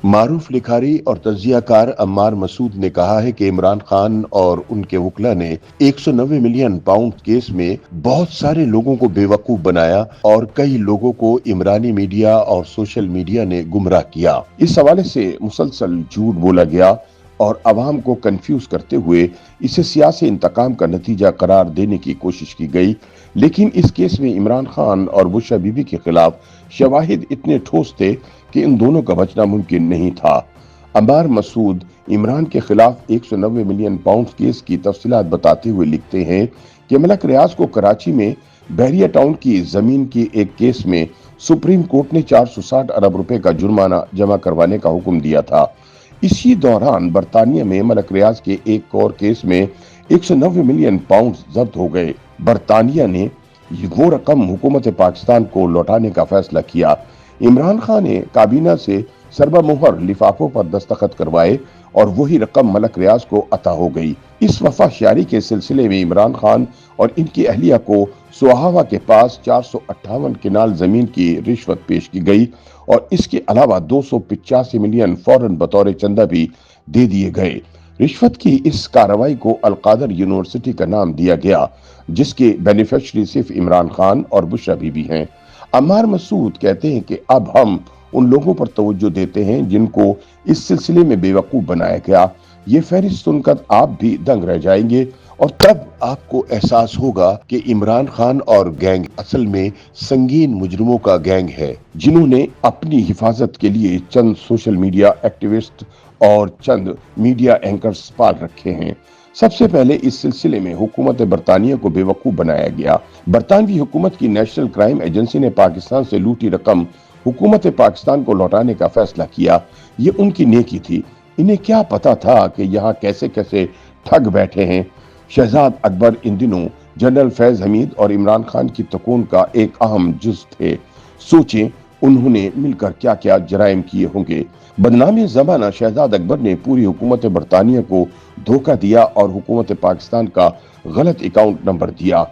معروف لکھاری اور تجزیہ کار عمار مسعود نے کہا ہے کہ عمران خان اور ان کے وکلا نے 190 ملین پاؤنڈ کیس میں بہت سارے لوگوں کو بے وقوف بنایا اور کئی لوگوں کو عمرانی میڈیا اور سوشل میڈیا نے گمراہ کیا۔ اس حوالے سے مسلسل جھوٹ بولا گیا اور عوام کو کنفیوز کرتے ہوئے اسے سیاسی انتقام کا نتیجہ قرار دینے کی کوشش کی گئی، لیکن اس کیس میں عمران خان اور بشرا بی بی کے خلاف شواہد اتنے ٹھوس تھے کہ ان دونوں کا بچنا ممکن نہیں تھا۔ عمار مسعود عمران کے خلاف 190 ملین پاؤنڈ کیس کی تفصیلات بتاتے ہوئے لکھتے ہیں کہ ملک ریاض کو کراچی میں بحریہ ٹاؤن کی زمین کی ایک کیس میں سپریم کورٹ نے 460 ارب روپے کا جرمانہ جمع کروانے کا حکم دیا تھا۔ اسی دوران برطانیہ میں ملک ریاض کے ایک اور کیس میں 190 ملین پاؤنڈ ضبط ہو گئے۔ برطانیہ نے وہ رقم حکومت پاکستان کو لوٹانے کا فیصلہ کیا۔ عمران خان نے کابینہ سے سربہ مہر لفافوں پر دستخط کروائے اور وہی رقم ملک ریاض کو عطا ہو گئی۔ اس وفا شیاری کے سلسلے میں عمران خان اور ان کی اہلیہ کو سوہاوا کے پاس 458 کنال زمین کی رشوت پیش کی گئی اور اس کے علاوہ 285 ملین فوراً بطور چندہ بھی دے دیے گئے۔ رشوت کی اس کارروائی کو القادر یونیورسٹی کا نام دیا گیا، جس کے بینیفیشری صرف عمران خان اور بشرا بی بی ہیں۔ عمار مسعود کہتے ہیں کہ اب ہم ان لوگوں پر توجہ دیتے ہیں جن کو اس سلسلے میں بے وقوف بنایا گیا۔ یہ فہرست سن کر آپ بھی دنگ رہ جائیں گے اور تب آپ کو احساس ہوگا کہ عمران خان اور گینگ اصل میں سنگین مجرموں کا گینگ ہے، جنہوں نے اپنی حفاظت کے لیے چند سوشل میڈیا ایکٹیوسٹ اور چند میڈیا اینکرز پال رکھے ہیں۔ سب سے پہلے اس سلسلے میں حکومت برطانیہ کو بے وقوف بنایا گیا۔ برطانوی حکومت کی نیشنل کرائم ایجنسی نے پاکستان سے لوٹی رقم حکومت پاکستان کو لوٹانے کا فیصلہ کیا۔ یہ ان کی نیکی تھی۔ انہیں کیا پتا تھا کہ یہاں کیسے کیسے ٹھگ بیٹھے ہیں۔ شہزاد اکبر ان دنوں جنرل فیض حمید اور عمران خان کی تکون کا ایک اہم جز تھے۔ سوچیں انہوں نے مل کر کیا کیا جرائم کیے ہوں گے۔ بدنام زمانہ شہزاد اکبر نے پوری حکومت برطانیہ کو دھوکہ دیا اور حکومت پاکستان کا غلط اکاؤنٹ نمبر دیا۔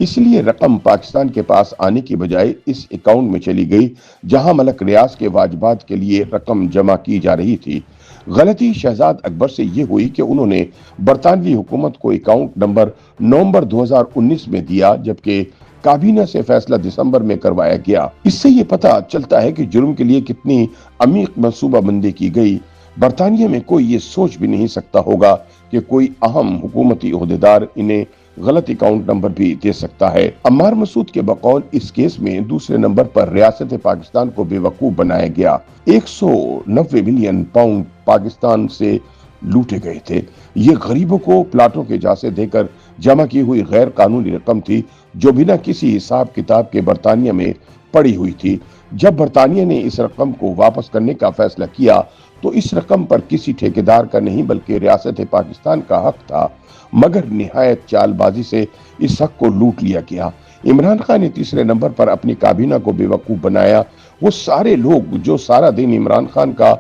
اس لیے رقم پاکستان کے پاس آنے کی بجائے اس اکاؤنٹ میں چلی گئی جہاں ملک ریاض کے واجبات کے لیے رقم جمع کی جا رہی تھی۔ غلطی شہزاد اکبر سے یہ ہوئی کہ انہوں نے برطانوی حکومت کو اکاؤنٹ نمبر نومبر 2019 میں دیا، جبکہ کابینہ سے فیصلہ دسمبر میں کروایا گیا۔ اس سے یہ پتہ چلتا ہے کہ جرم کے لیے کتنی عمیق منصوبہ بندی کی گئی۔ برطانیہ میں کوئی یہ سوچ بھی نہیں سکتا ہوگا کہ کوئی اہم حکومتی عہدیدار انہیں غلط اکاؤنٹ نمبر بھی دے سکتا ہے۔ عمار مسعود کے بقول اس کیس میں دوسرے نمبر پر ریاست پاکستان کو بے وقوف بنایا گیا۔ 190 ملین پاؤنڈ پاکستان سے لوٹے گئے تھے۔ یہ غریبوں کو پلاٹوں کے جاسے دے کر جمع کی ہوئی غیر قانونی رقم تھی جو بنا کسی حساب کتاب کے برطانیہ میں پڑی ہوئی تھی۔ جب برطانیہ نے اس رقم کو واپس کرنے کا فیصلہ کیا تو اس رقم پر کسی ٹھیکیدار کا نہیں بلکہ ریاست پاکستان کا حق تھا، مگر نہایت چال بازی سے اس حق کو لوٹ لیا گیا۔ عمران خان نے تیسرے نمبر پر اپنی کابینہ کو بے وقوف بنایا۔ وہ سارے لوگ جو سارا دن عمران خان کا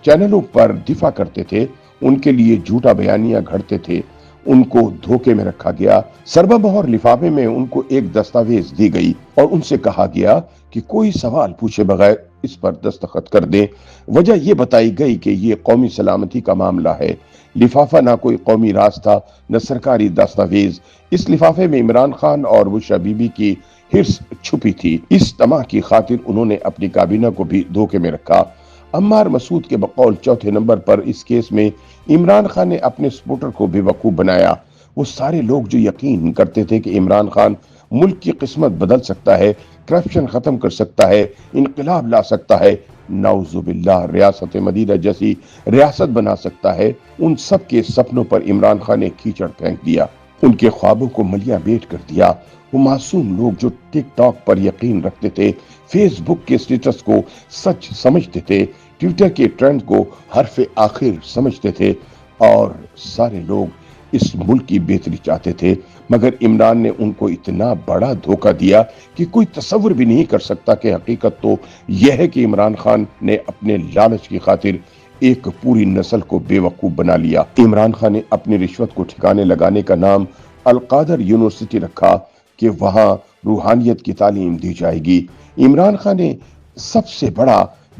چینلوں پر دفاع کرتے تھے، ان کے لیے جھوٹا بیانیہ گھڑتے تھے، ان کو دھوکے میں رکھا گیا۔ سربہ مہر لفافے میں ان کو ایک دستاویز دی گئی اور ان سے کہا گیا کہ کوئی سوال پوچھے بغیر اس پر دستخط کر دیں۔ وجہ یہ بتائی گئی کہ یہ قومی سلامتی کا معاملہ ہے۔ لفافہ نہ کوئی قومی راز تھا نہ سرکاری دستاویز۔ اس لفافے میں عمران خان اور بشرا بی بی کی ہرس چھپی تھی۔ اس طمع کی خاطر انہوں نے اپنی کابینہ کو بھی دھوکے میں رکھا۔ عمار مسعود کے بقول چوتھے نمبر پر اس کیس میں عمران خان نے اپنے سپورٹر کو بے وقوف بنایا۔ وہ سارے لوگ جو یقین کرتے تھے کہ عمران خان ملک کی قسمت بدل سکتا ہے، کرپشن ختم کر سکتا ہے، انقلاب لا سکتا ہے، نعوذ باللہ ریاست مدینہ جیسی ریاست بنا سکتا ہے، ان سب کے سپنوں پر عمران خان نے کیچڑ پھینک دیا، ان کے خوابوں کو ملیاں بیٹ کر دیا۔ وہ معصوم لوگ جو ٹک ٹاک پر یقین رکھتے تھے، فیس بک کے سٹیٹس کو سچ سمجھتے تھے، ٹویٹر کے ٹرینڈ کو حرف آخر سمجھتے تھے اور سارے لوگ اس ملک کی بہتری چاہتے تھے، مگر عمران نے ان کو اتنا بڑا دھوکہ دیا کہ کوئی تصور بھی نہیں کر سکتا کہ حقیقت تو یہ ہے کہ عمران خان نے اپنے لالچ کی خاطر ایک پوری نسل کو بے وقوف بنا لیا۔ عمران خان نے اپنی رشوت کو ٹھکانے لگانے کا نام القادر یونیورسٹی رکھا کہ وہاں روحانیت کی تعلیم دی جائے گی۔ عمران خان نے سب سے بڑا